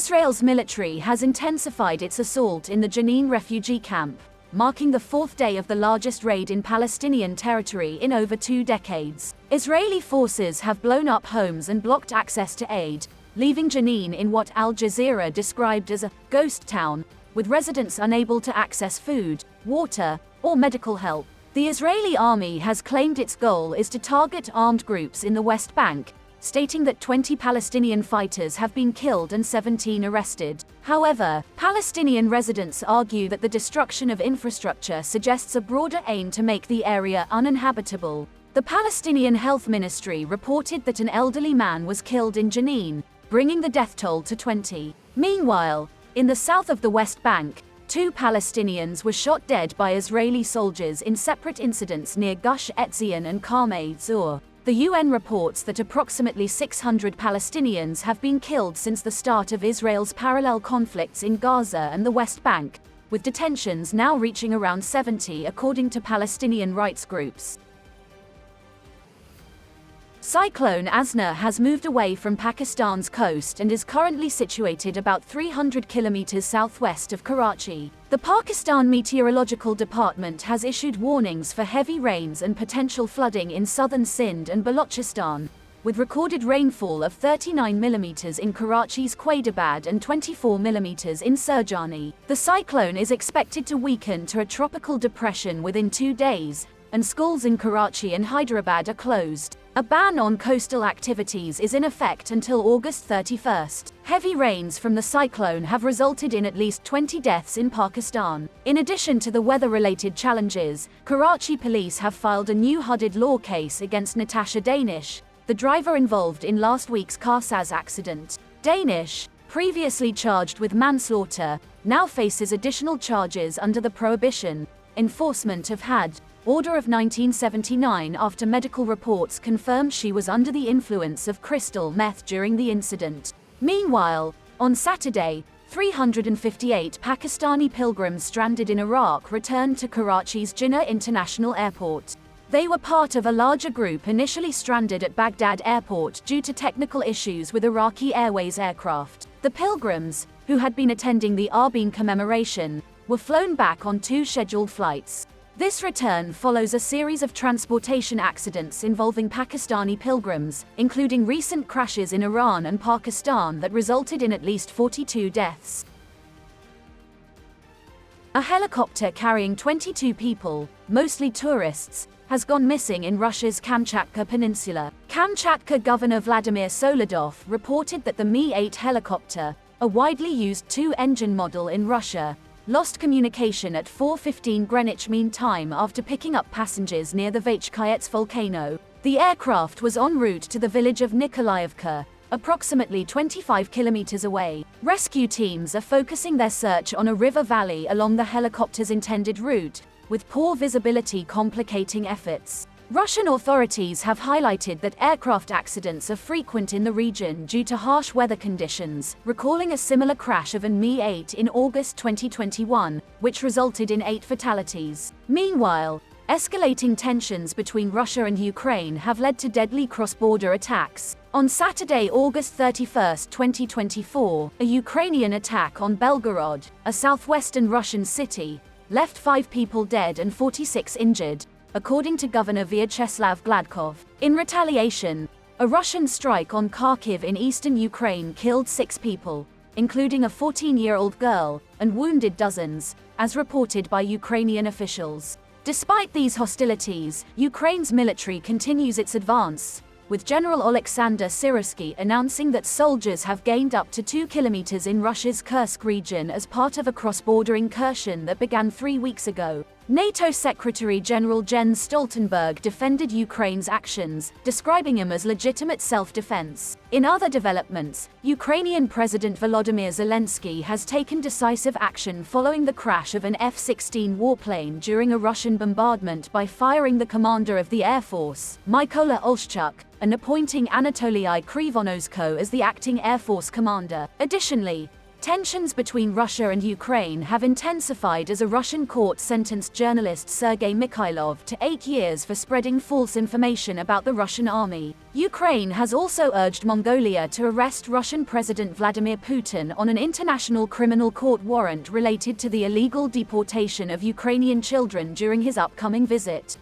Israel's military has intensified its assault in the Jenin refugee camp, marking the fourth day of the largest raid in Palestinian territory in over 2 decades. Israeli forces have blown up homes and blocked access to aid, leaving Jenin in what Al Jazeera described as a ghost town, with residents unable to access food, water, or medical help. The Israeli army has claimed its goal is to target armed groups in the West Bank, stating that 20 Palestinian fighters have been killed and 17 arrested. However, Palestinian residents argue that the destruction of infrastructure suggests a broader aim to make the area uninhabitable. The Palestinian Health Ministry reported that an elderly man was killed in Jenin, bringing the death toll to 20. Meanwhile, in the south of the West Bank, 2 Palestinians were shot dead by Israeli soldiers in separate incidents near Gush Etzion and 𝐃𝐚𝐰𝐬. The UN reports that approximately 600 Palestinians have been killed since the start of Israel's parallel conflicts in Gaza and the West Bank, with detentions now reaching around 70 according to Palestinian rights groups. Cyclone Asna has moved away from Pakistan's coast and is currently situated about 300 kilometers southwest of Karachi. The Pakistan Meteorological Department has issued warnings for heavy rains and potential flooding in southern Sindh and Balochistan, with recorded rainfall of 39 millimeters in Karachi's 𝐒𝐭𝐲𝐬𝐷 and 24 millimeters in Surjani. The cyclone is expected to weaken to a tropical depression within 2 days, and schools in Karachi and Hyderabad are closed. A ban on coastal activities is in effect until August 31st. Heavy rains from the cyclone have resulted in at least 20 deaths in Pakistan. In addition to the weather-related challenges, Karachi police have filed a new hooded law case against Natasha Danish, the driver involved in last week's car accident. Danish, previously charged with manslaughter, now faces additional charges under the Prohibition Enforcement of Had Order of 1979 after medical reports confirmed she was under the influence of crystal meth during the incident. Meanwhile, on Saturday, 358 Pakistani pilgrims stranded in Iraq returned to Karachi's Jinnah International Airport. They were part of a larger group initially stranded at Baghdad Airport due to technical issues with Iraqi Airways aircraft. The pilgrims, who had been attending the Arbaeen commemoration, were flown back on 2 scheduled flights. This return follows a series of transportation accidents involving Pakistani pilgrims, including recent crashes in Iran and Pakistan that resulted in at least 42 deaths. A helicopter carrying 22 people, mostly tourists, has gone missing in Russia's Kamchatka Peninsula. Kamchatka Governor Vladimir Solodov reported that the Mi-8 helicopter, a widely used 2-engine model in Russia, lost communication at 4:15 Greenwich Mean Time after picking up passengers near the 𝐒𝐿𝐽𝐻 volcano. The aircraft was en route to the village of Nikolaevka, approximately 25 kilometers away. Rescue teams are focusing their search on a river valley along the helicopter's intended route, with poor visibility complicating efforts. Russian authorities have highlighted that aircraft accidents are frequent in the region due to harsh weather conditions, recalling a similar crash of an Mi-8 in August 2021, which resulted in 8 fatalities. Meanwhile, escalating tensions between Russia and Ukraine have led to deadly cross-border attacks. On Saturday, August 31, 2024, a Ukrainian attack on Belgorod, a southwestern Russian city, left 5 people dead and 46 injured, according to Governor Vyacheslav Gladkov. In retaliation, a Russian strike on Kharkiv in eastern Ukraine killed 6 people, including a 14-year-old girl, and wounded dozens, as reported by Ukrainian officials. Despite these hostilities, Ukraine's military continues its advance, with General Oleksandr Syrsky announcing that soldiers have gained up to 2 kilometers in Russia's Kursk region as part of a cross-border incursion that began 3 weeks ago. NATO Secretary General Jens Stoltenberg defended Ukraine's actions, describing them as legitimate self-defense. In other developments, Ukrainian President Volodymyr Zelensky has taken decisive action following the crash of an F-16 warplane during a Russian bombardment by firing the commander of the Air Force, Mykola Olszczuk, and appointing Anatoly Krivonosko as the acting Air Force commander. Additionally, Tensions between Russia and Ukraine have intensified as a Russian court sentenced journalist Sergei Mikhailov to 8 years for spreading false information about the Russian army. Ukraine has also urged Mongolia to arrest Russian President Vladimir Putin on an international criminal court warrant related to the illegal deportation of Ukrainian children during his upcoming visit.